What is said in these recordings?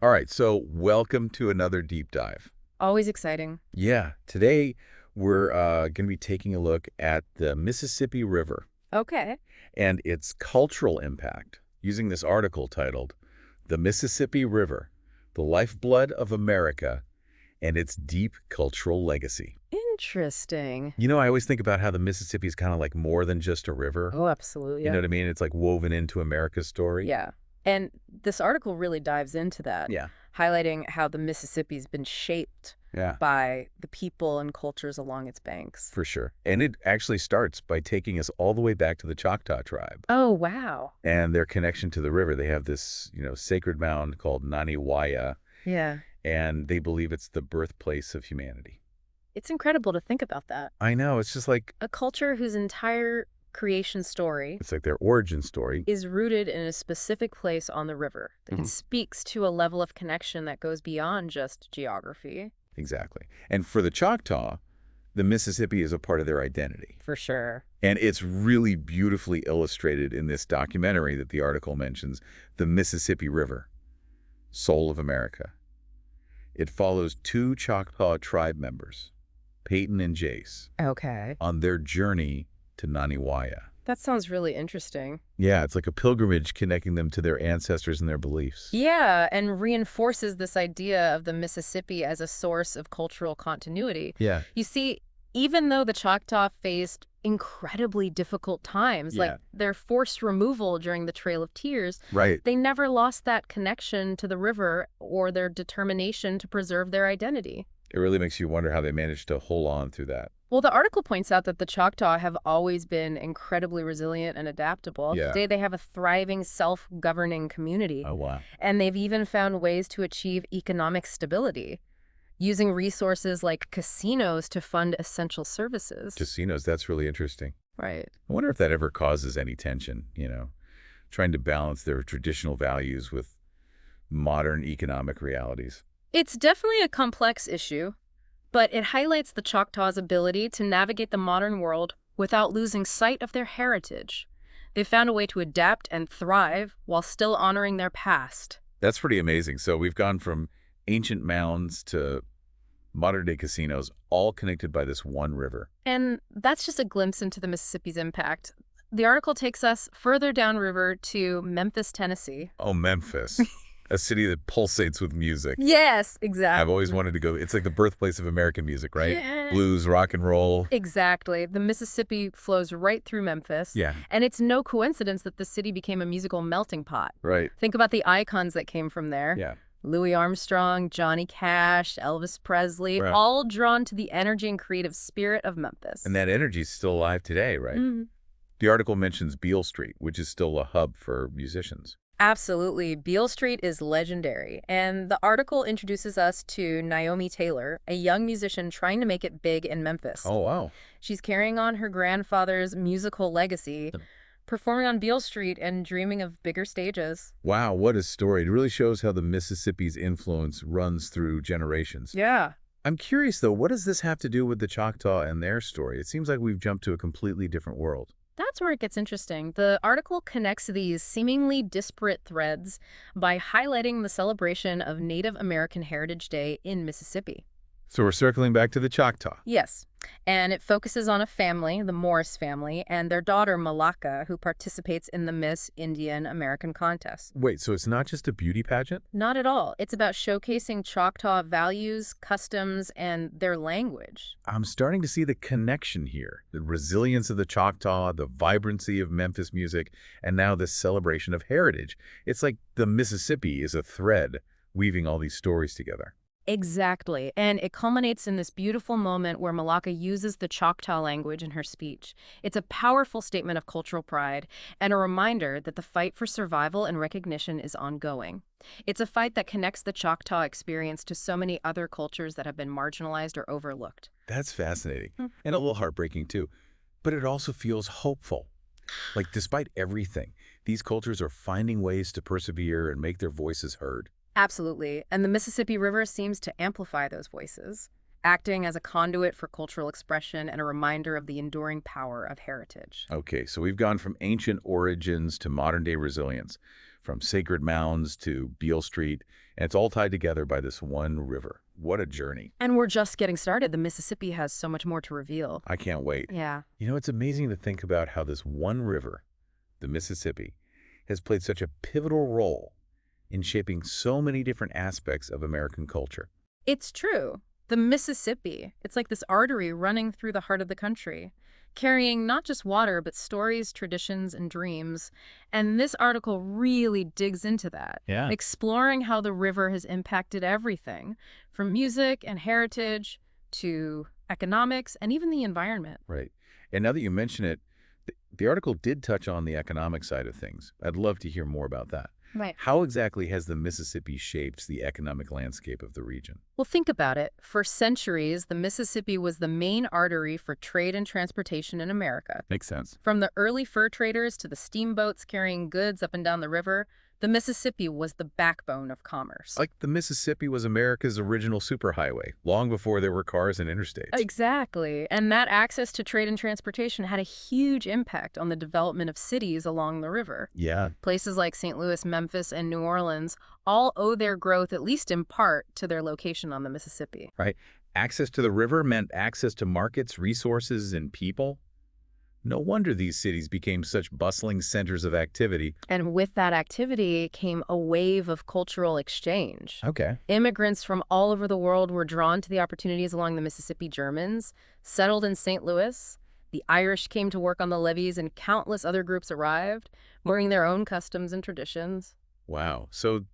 All right, so welcome to another deep dive. Always exciting. Yeah, today we're going to be taking a look at the Mississippi River Okay. and its cultural impact using this article titled The Mississippi River, the Lifeblood of America and its Deep Cultural Legacy. Interesting. I always think about how the Mississippi is kind of like more than just a river. Oh, absolutely. You Yeah. know what I mean? It's like woven into America's story. Yeah. And this article really dives into that, Yeah. highlighting how the Mississippi's been shaped Yeah. by the people and cultures along its banks. For sure. And it actually starts by taking us all the way back to the Choctaw Tribe Oh, wow. and their connection to the river. They have this, sacred mound called Naniwaya, Yeah. and they believe it's the birthplace of humanity. It's incredible to think about that. I know. It's just like, A culture whose entire creation story it's like their origin story. is rooted in a specific place on the river. It Mhm. speaks to a level of connection that goes beyond just geography. Exactly. And for the Choctaw, the Mississippi is a part of their identity. For sure. And it's really beautifully illustrated in this documentary that the article mentions, The Mississippi River, Soul of America. It follows two Choctaw Tribe members, Peyton and Jace, Okay. on their journey to Naniwaya. That sounds really interesting. Yeah, it's like a pilgrimage connecting them to their ancestors and their beliefs. Yeah, and reinforces this idea of the Mississippi as a source of cultural continuity. Yeah. You see, even though the Choctaw faced incredibly difficult times, like Yeah. their forced removal during the Trail of Tears, Right. they never lost that connection to the river or their determination to preserve their identity. It really makes you wonder how they managed to hold on through that. Well, the article points out that the Choctaw have always been incredibly resilient and adaptable. Yeah. Today, they have a thriving, self-governing community. Oh, wow. And they've even found ways to achieve economic stability, using resources like casinos to fund essential services. Casinos, that's really interesting. Right. I wonder if that ever causes any tension, trying to balance their traditional values with modern economic realities. It's definitely a complex issue, but it highlights the Choctaws' ability to navigate the modern world without losing sight of their heritage. They've found a way to adapt and thrive while still honoring their past. That's pretty amazing. So we've gone from ancient mounds to modern-day casinos, all connected by this one river. And that's just a glimpse into the Mississippi's impact. The article takes us further downriver to Memphis, Tennessee. Oh, Memphis, a city that pulsates with music. Yes, exactly. I've always wanted to go. It's like the birthplace of American music, right? Yeah. Blues, rock and roll. Exactly. The Mississippi flows right through Memphis. Yeah, And it's no coincidence that the city became a musical melting pot. right. Think about the icons that came from there. Yeah, Louis Armstrong, Johnny Cash, Elvis Presley, Right. all drawn to the energy and creative spirit of Memphis. and that energy is still alive today, right? Mhm. The article mentions Beale Street, which is still a hub for musicians. Absolutely. Beale Street is legendary. And the article introduces us to Naomi Taylor, a young musician trying to make it big in Memphis. Oh, wow. She's carrying on her grandfather's musical legacy, performing on Beale Street and dreaming of bigger stages. Wow, what a story. It really shows how the Mississippi's influence runs through generations. Yeah. I'm curious, though, what does this have to do with the Choctaw and their story? It seems like we've jumped to a completely different world. That's where it gets interesting. The article connects these seemingly disparate threads by highlighting the celebration of Native American Heritage Day in Mississippi. So we're circling back to the Choctaw. Yes, and it focuses on a family, the Morris family, and their daughter Malaka, who participates in the Miss Indian American contest. Wait, so it's not just a beauty pageant? Not at all. It's about showcasing Choctaw values, customs, and their language. I'm starting to see the connection here. The resilience of the Choctaw, the vibrancy of Memphis music, and now this celebration of heritage. It's like the Mississippi is a thread weaving all these stories together. Exactly. And it culminates in this beautiful moment where Malaka uses the Choctaw language in her speech. It's a powerful statement of cultural pride and a reminder that the fight for survival and recognition is ongoing. It's a fight that connects the Choctaw experience to so many other cultures that have been marginalized or overlooked. That's fascinating. And a little heartbreaking, too. But it also feels hopeful. Like, despite everything, these cultures are finding ways to persevere and make their voices heard. Absolutely. And the Mississippi River seems to amplify those voices. acting as a conduit for cultural expression and a reminder of the enduring power of heritage. Okay, so we've gone from ancient origins to modern-day resilience, from sacred mounds to Beale Street, and it's all tied together by this one river. What a journey. And we're just getting started. The Mississippi has so much more to reveal. I can't wait. Yeah. You know, it's amazing to think about how this one river, the Mississippi, has played such a pivotal role in shaping so many different aspects of American culture. It's true. The Mississippi, it's like this artery running through the heart of the country, carrying not just water, but stories, traditions, and dreams. And this article really digs into that, Yeah. exploring how the river has impacted everything, from music and heritage to economics and even the environment. Right. And now that you mention it, the article did touch on the economic side of things. I'd love to hear more about that. Right. How exactly has the Mississippi shaped the economic landscape of the region? Well, think about it. For centuries, the Mississippi was the main artery for trade and transportation in America. Makes sense. From the early fur traders to the steamboats carrying goods up and down the river, the Mississippi was the backbone of commerce. Like the Mississippi was America's original superhighway, long before there were cars and interstates. Exactly. And that access to trade and transportation had a huge impact on the development of cities along the river. Yeah. Places like St. Louis, Memphis, and New Orleans all owe their growth, at least in part, to their location on the Mississippi. Right. Access to the river meant access to markets, resources, and people. No wonder these cities became such bustling centers of activity. And with that activity came a wave of cultural exchange. Okay. Immigrants from all over the world were drawn to the opportunities along the Mississippi. Germans settled in St. Louis. The Irish came to work on the levees, and countless other groups arrived, bringing their own customs and traditions. Wow. So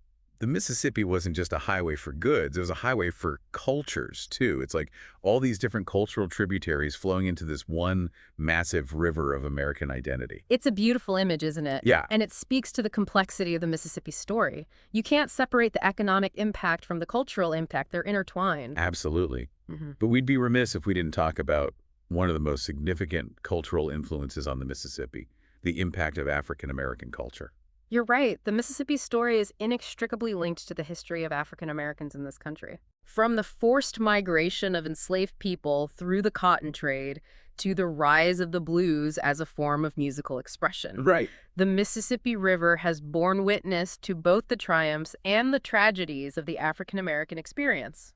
the Mississippi wasn't just a highway for goods, it was a highway for cultures, too. It's like all these different cultural tributaries flowing into this one massive river of American identity. It's a beautiful image, isn't it? Yeah. And it speaks to the complexity of the Mississippi story. You can't separate the economic impact from the cultural impact. They're intertwined. Absolutely. Mm-hmm. But we'd be remiss if we didn't talk about one of the most significant cultural influences on the Mississippi, the impact of African American culture. You're right. The Mississippi story is inextricably linked to the history of African Americans in this country. From the forced migration of enslaved people through the cotton trade to the rise of the blues as a form of musical expression. Right. The Mississippi River has borne witness to both the triumphs and the tragedies of the African American experience.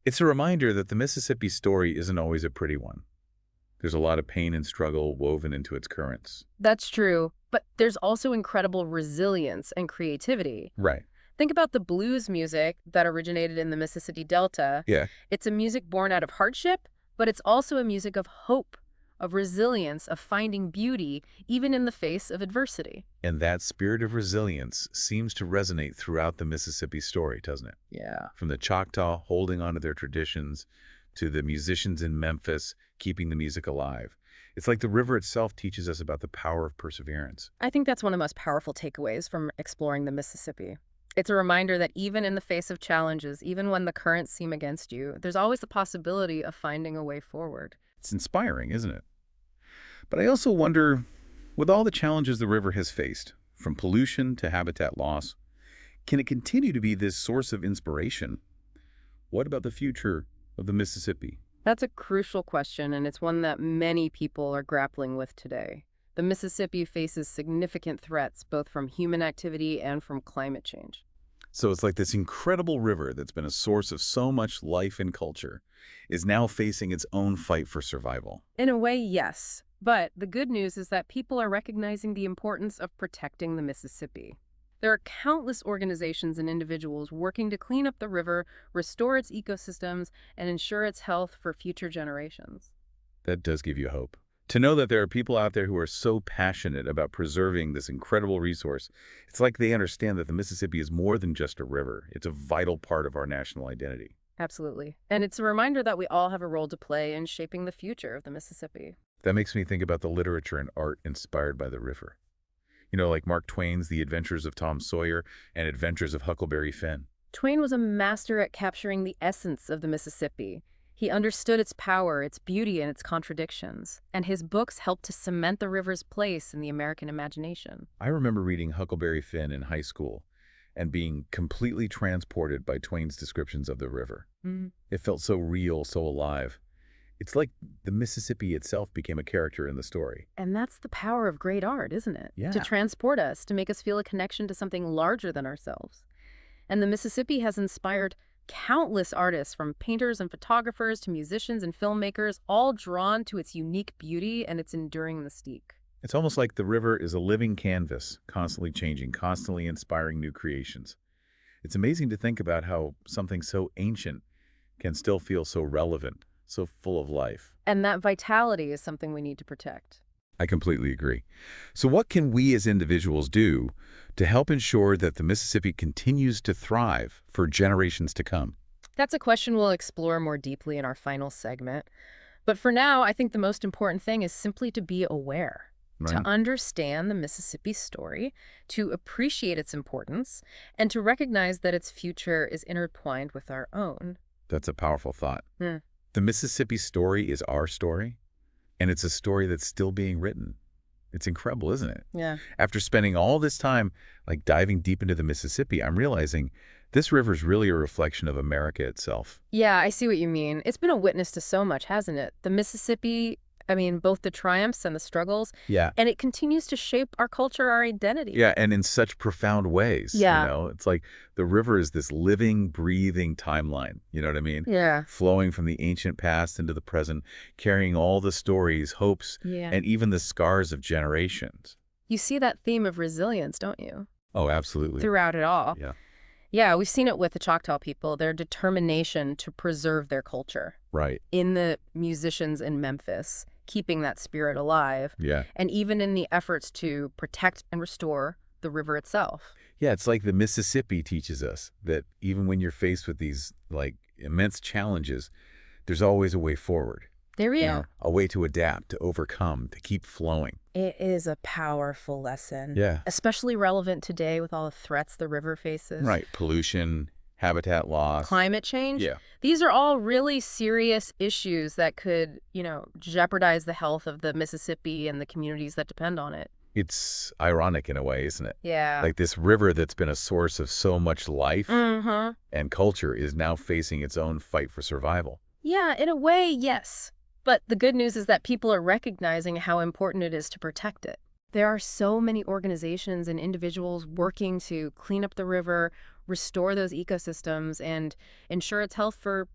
It's a reminder that the Mississippi story isn't always a pretty one. There's a lot of pain and struggle woven into its currents. That's true, but there's also incredible resilience and creativity. Right. Think about the blues music that originated in the Mississippi Delta. Yeah. It's a music born out of hardship, but it's also a music of hope, of resilience, of finding beauty, even in the face of adversity. And that spirit of resilience seems to resonate throughout the Mississippi story, doesn't it? Yeah. From the Choctaw holding on to their traditions to the musicians in Memphis keeping the music alive. It's like the river itself teaches us about the power of perseverance. I think that's one of the most powerful takeaways from exploring the Mississippi. It's a reminder that even in the face of challenges, even when the currents seem against you, there's always the possibility of finding a way forward. It's inspiring, isn't it? But I also wonder, with all the challenges the river has faced, from pollution to habitat loss, can it continue to be this source of inspiration? What about the future of the Mississippi? That's a crucial question, and it's one that many people are grappling with today. The Mississippi faces significant threats, both from human activity and from climate change. So it's like this incredible river that's been a source of so much life and culture is now facing its own fight for survival. In a way, yes. But the good news is that people are recognizing the importance of protecting the Mississippi. There are countless organizations and individuals working to clean up the river, restore its ecosystems, and ensure its health for future generations. That does give you hope. To know that there are people out there who are so passionate about preserving this incredible resource, it's like they understand that the Mississippi is more than just a river. It's a vital part of our national identity. Absolutely. And it's a reminder that we all have a role to play in shaping the future of the Mississippi. That makes me think about the literature and art inspired by the river. You know, like Mark Twain's The Adventures of Tom Sawyer and Adventures of Huckleberry Finn. Twain was a master at capturing the essence of the Mississippi. He understood its power, its beauty, and its contradictions, and his books helped to cement the river's place in the American imagination. I remember reading Huckleberry Finn in high school, and being completely transported by Twain's descriptions of the river. Mm. It felt so real, so alive. It's like the Mississippi itself became a character in the story. And that's the power of great art, isn't it? To Yeah. transport us, to make us feel a connection to something larger than ourselves. And the Mississippi has inspired countless artists, from painters and photographers to musicians and filmmakers, all drawn to its unique beauty and its enduring mystique. It's almost like the river is a living canvas, constantly changing, constantly inspiring new creations. It's amazing to think about how something so ancient can still feel so relevant, so full of life. And that vitality is something we need to protect. I completely agree. So what can we as individuals do to help ensure that the Mississippi continues to thrive for generations to come? That's a question we'll explore more deeply in our final segment. But for now, I think the most important thing is simply to be aware, to Right? understand the Mississippi story, to appreciate its importance, and to recognize that its future is intertwined with our own. That's a powerful thought. Hmm. The Mississippi story is our story, and it's a story that's still being written. It's incredible, isn't it? Yeah. After spending all this time diving deep into the Mississippi, I'm realizing this river is really a reflection of America itself. Yeah, I see what you mean. It's been a witness to so much, hasn't it? The Mississippi, both the triumphs and the struggles, Yeah. and it continues to shape our culture, our identity. Yeah, and in such profound ways. Yeah. It's like the river is this living, breathing timeline. You know what I mean? Yeah. Flowing from the ancient past into the present, carrying all the stories, hopes, Yeah. and even the scars of generations. You see that theme of resilience, don't you? Oh, absolutely. Throughout it all. Yeah. Yeah, we've seen it with the Choctaw people, their determination to preserve their culture. Right. In the musicians in Memphis, keeping that spirit alive, Yeah. and even in the efforts to protect and restore the river itself. Yeah, it's like the Mississippi teaches us that even when you're faced with these immense challenges, there's always a way forward. There we You are. know, a way to adapt, to overcome, to keep flowing. It is a powerful lesson. Yeah. Especially relevant today with all the threats the river faces. Right. Pollution, habitat loss. Climate change. Yeah. These are all really serious issues that could, jeopardize the health of the Mississippi and the communities that depend on it. It's ironic in a way, isn't it? Yeah. Like this river that's been a source of so much life Mm-hmm. and culture is now facing its own fight for survival. Yeah, in a way, yes. But the good news is that people are recognizing how important it is to protect it. There are so many organizations and individuals working to clean up the river, restore those ecosystems, and ensure its health for,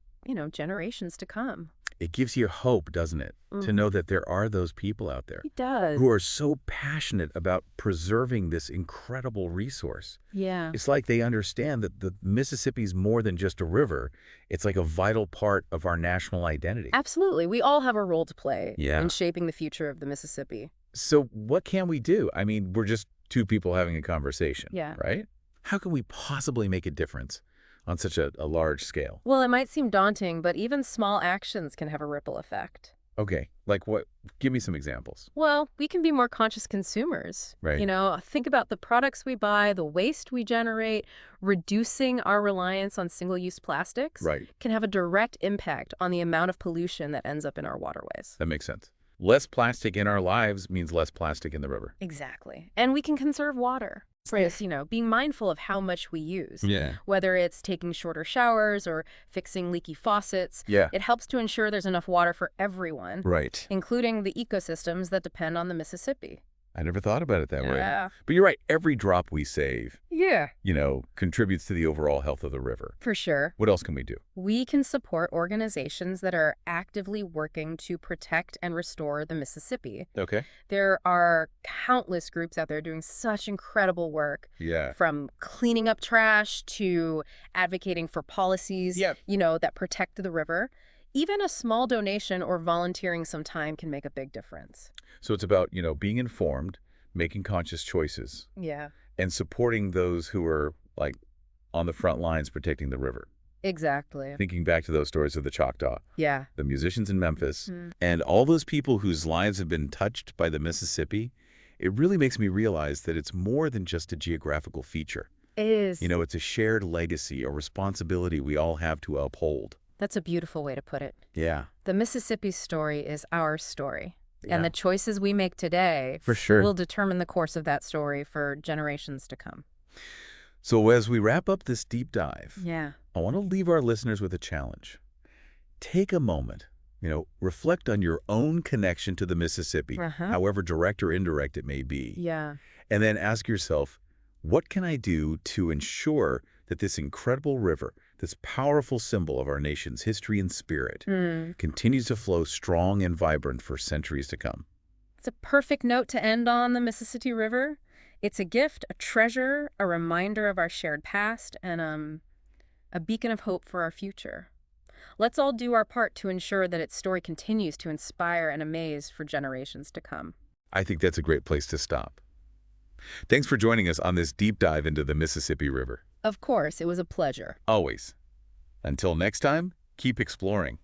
generations to come. It gives you hope, doesn't it? To know that there are those people out there It does. who are so passionate about preserving this incredible resource. Yeah. It's like they understand that the Mississippi's more than just a river. It's like a vital part of our national identity. Absolutely. We all have a role to play Yeah. in shaping the future of the Mississippi. So what can we do? We're just two people having a conversation, Yeah. right? How can we possibly make a difference on such a large scale? Well, it might seem daunting, but even small actions can have a ripple effect. Okay, like what? Give me some examples. Well, we can be more conscious consumers. Right. Think about the products we buy, the waste we generate. Reducing our reliance on single-use plastics Right. can have a direct impact on the amount of pollution that ends up in our waterways. That makes sense. Less plastic in our lives means less plastic in the river. Exactly. And we can conserve water. Yes, being mindful of how much we use. Yeah. Whether it's taking shorter showers or fixing leaky faucets, Yeah. it helps to ensure there's enough water for everyone, Right. including the ecosystems that depend on the Mississippi. I never thought about it that way. Yeah. But you're right. Every drop we save, Yeah. contributes to the overall health of the river. For sure. What else can we do? We can support organizations that are actively working to protect and restore the Mississippi. Okay. There are countless groups out there doing such incredible work, Yeah. from cleaning up trash to advocating for policies, Yep. that protect the river. Even a small donation or volunteering some time can make a big difference. So it's about, being informed, making conscious choices, Yeah, and supporting those who are on the front lines protecting the river. exactly. Thinking back to those stories of the Choctaw, Yeah. the musicians in Memphis, Mm. and all those people whose lives have been touched by the Mississippi, it really makes me realize that it's more than just a geographical feature. It is. It's a shared legacy, a responsibility we all have to uphold. That's a beautiful way to put it. Yeah. The Mississippi story is our story. Yeah. And the choices we make today For sure. will determine the course of that story for generations to come. So as we wrap up this deep dive, Yeah. I want to leave our listeners with a challenge. Take a moment, reflect on your own connection to the Mississippi, Uh-huh. however direct or indirect it may be, Yeah. and then ask yourself, what can I do to ensure that this incredible river, this powerful symbol of our nation's history and spirit, Mm. continues to flow strong and vibrant for centuries to come? It's a perfect note to end on, the Mississippi River. It's a gift, a treasure, a reminder of our shared past, and a beacon of hope for our future. Let's all do our part to ensure that its story continues to inspire and amaze for generations to come. I think that's a great place to stop. Thanks for joining us on this deep dive into the Mississippi River. Of course, it was a pleasure. Always. Until next time, keep exploring.